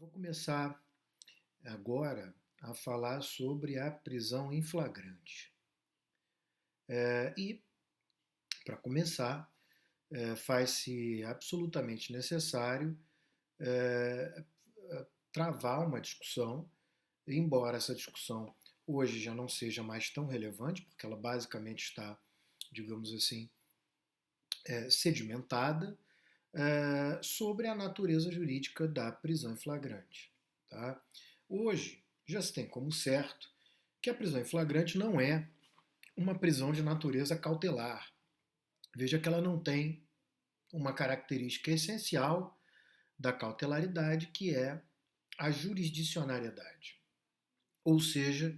Vou começar agora a falar sobre a prisão em flagrante. E, para começar, faz-se absolutamente necessário é, travar uma discussão, embora essa discussão hoje já não seja mais tão relevante, porque ela basicamente está, digamos assim, sedimentada, sobre a natureza jurídica da prisão em flagrante. Tá? Hoje, já se tem como certo que a prisão em flagrante não é uma prisão de natureza cautelar. Veja que ela não tem uma característica essencial da cautelaridade, que é a jurisdicionariedade. Ou seja,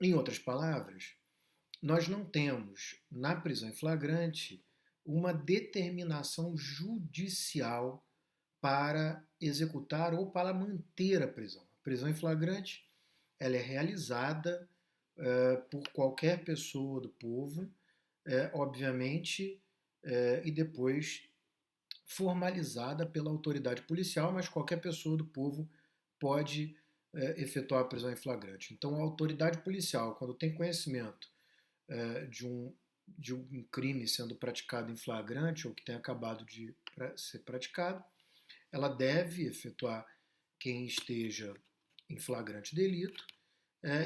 em outras palavras, nós não temos na prisão em flagrante uma determinação judicial para executar ou para manter a prisão. A prisão em flagrante ela é realizada por qualquer pessoa do povo, obviamente, e depois formalizada pela autoridade policial, mas qualquer pessoa do povo pode efetuar a prisão em flagrante. Então, a autoridade policial, quando tem conhecimento de um crime sendo praticado em flagrante ou que tenha acabado de ser praticado, ela deve efetuar quem esteja em flagrante delito,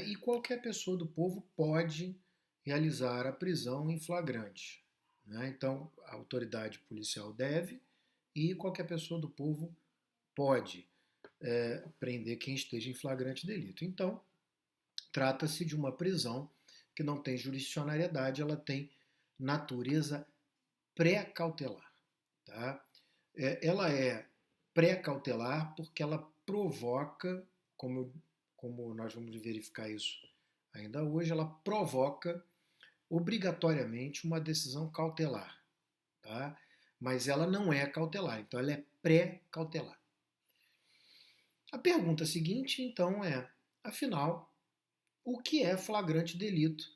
e qualquer pessoa do povo pode realizar a prisão em flagrante. Né? Então, a autoridade policial deve e qualquer pessoa do povo pode prender quem esteja em flagrante delito. Então, trata-se de uma prisão que não tem jurisdicionariedade, ela tem natureza pré-cautelar. Tá? Ela é pré-cautelar porque ela provoca, como nós vamos verificar isso ainda hoje, ela provoca obrigatoriamente uma decisão cautelar. Tá? Mas ela não é cautelar, então ela é pré-cautelar. A pergunta seguinte, então, afinal, o que é flagrante delito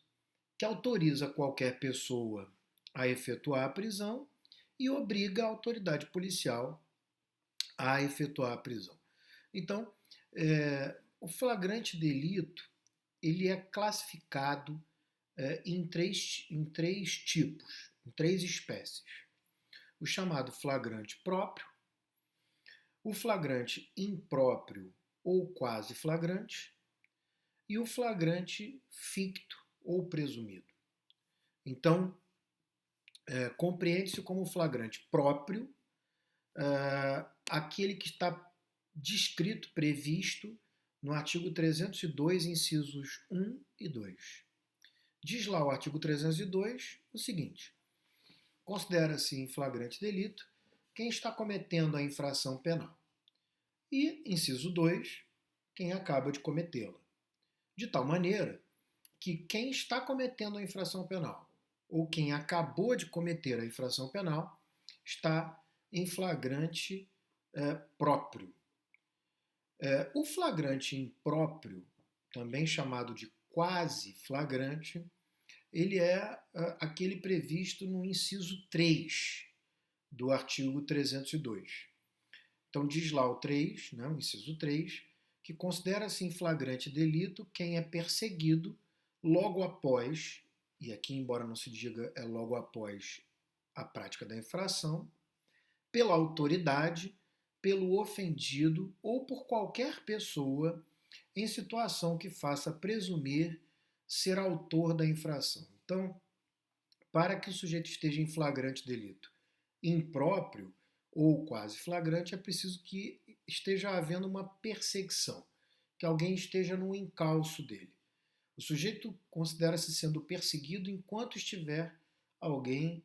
que autoriza qualquer pessoa a efetuar a prisão e obriga a autoridade policial a efetuar a prisão? Então, o flagrante delito ele é classificado em três tipos, em três espécies. O chamado flagrante próprio, o flagrante impróprio ou quase flagrante e o flagrante ficto ou presumido. Então, compreende-se como flagrante próprio aquele que está descrito, previsto no artigo 302, incisos 1 e 2. Diz lá o artigo 302 o seguinte: considera-se em flagrante delito quem está cometendo a infração penal. E, inciso 2, quem acaba de cometê-la. De tal maneira que quem está cometendo a infração penal ou quem acabou de cometer a infração penal está em flagrante próprio. O flagrante impróprio, também chamado de quase flagrante, ele é aquele previsto no inciso 3 do artigo 302. Então diz lá o 3, né, o inciso 3, que considera-se em flagrante delito quem é perseguido logo após, e aqui embora não se diga logo após a prática da infração, pela autoridade, pelo ofendido ou por qualquer pessoa em situação que faça presumir ser autor da infração. Então, para que o sujeito esteja em flagrante delito impróprio ou quase flagrante, é preciso que esteja havendo uma perseguição, que alguém esteja no encalço dele. O sujeito considera-se sendo perseguido enquanto estiver alguém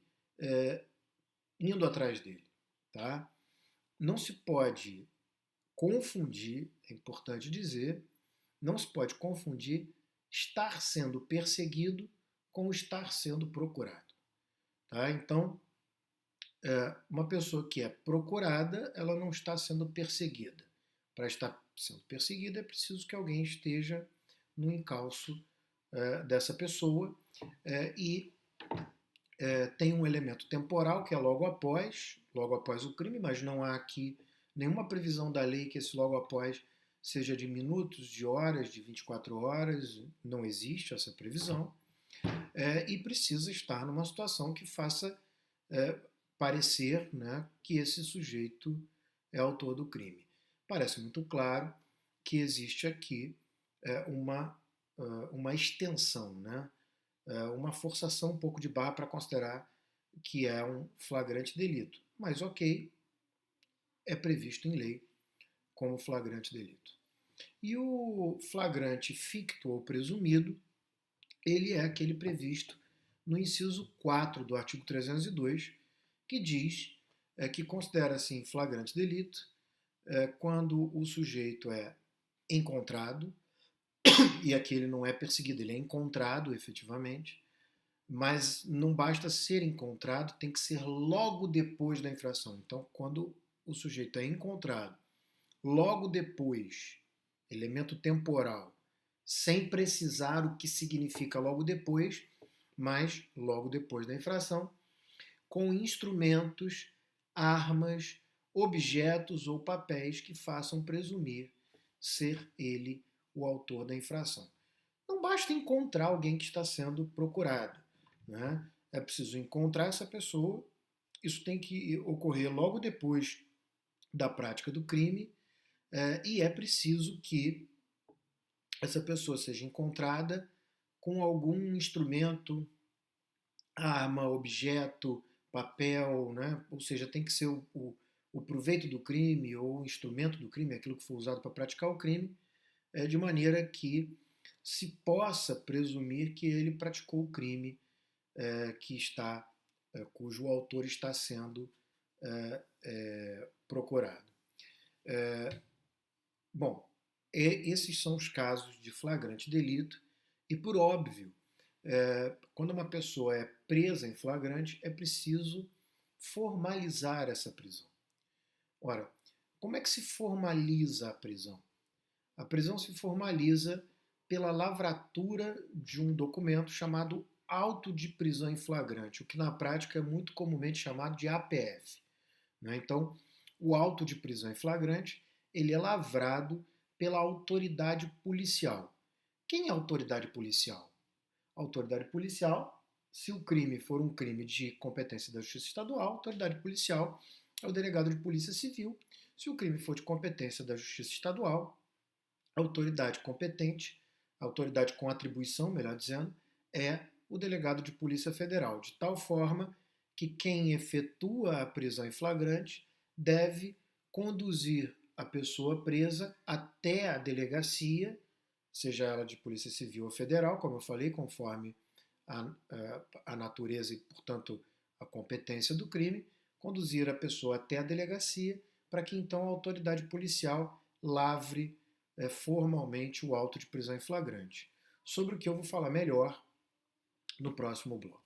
indo atrás dele. Tá? Não se pode confundir, é importante dizer, não se pode confundir estar sendo perseguido com estar sendo procurado. Tá? Então, uma pessoa que é procurada, ela não está sendo perseguida. Para estar sendo perseguida, é preciso que alguém esteja no encalço dessa pessoa e tem um elemento temporal que é logo após o crime, mas não há aqui nenhuma previsão da lei que esse logo após seja de minutos, de horas, de 24 horas, não existe essa previsão, e precisa estar numa situação que faça parecer, né, que esse sujeito é autor do crime. Parece muito claro que existe aqui uma extensão, né, uma forçação um pouco de barra para considerar que é um flagrante delito. Mas ok, é previsto em lei como flagrante delito. E o flagrante ficto ou presumido, ele é aquele previsto no inciso 4 do artigo 302, que diz que considera-se flagrante delito quando o sujeito é encontrado, e aqui ele não é perseguido, ele é encontrado efetivamente, mas não basta ser encontrado, tem que ser logo depois da infração. Então, quando o sujeito é encontrado, logo depois, elemento temporal, sem precisar o que significa logo depois, mas logo depois da infração, com instrumentos, armas, objetos ou papéis que façam presumir ser ele o autor da infração. Não basta encontrar alguém que está sendo procurado, né? É preciso encontrar essa pessoa, isso tem que ocorrer logo depois da prática do crime, e é preciso que essa pessoa seja encontrada com algum instrumento, arma, objeto, papel, né? Ou seja, tem que ser o proveito do crime ou o instrumento do crime, aquilo que foi usado para praticar o crime, de maneira que se possa presumir que ele praticou o crime cujo autor está sendo procurado. Bom, esses são os casos de flagrante delito e, por óbvio, quando uma pessoa é presa em flagrante, é preciso formalizar essa prisão. Ora, como é que se formaliza a prisão? A prisão se formaliza pela lavratura de um documento chamado auto de prisão em flagrante, o que na prática é muito comumente chamado de APF. Né? Então, o auto de prisão em flagrante ele é lavrado pela autoridade policial. Quem é a autoridade policial? A autoridade policial, se o crime for um crime de competência da Justiça Estadual, a autoridade policial é o delegado de Polícia Civil. Se o crime for de competência da Justiça Estadual, a autoridade competente, a autoridade com atribuição, melhor dizendo, é o delegado de Polícia Federal, de tal forma que quem efetua a prisão em flagrante deve conduzir a pessoa presa até a delegacia, seja ela de Polícia Civil ou Federal, como eu falei, conforme a natureza e, portanto, a competência do crime, conduzir a pessoa até a delegacia para que então a autoridade policial lavre formalmente o auto de prisão em flagrante, sobre o que eu vou falar melhor no próximo bloco.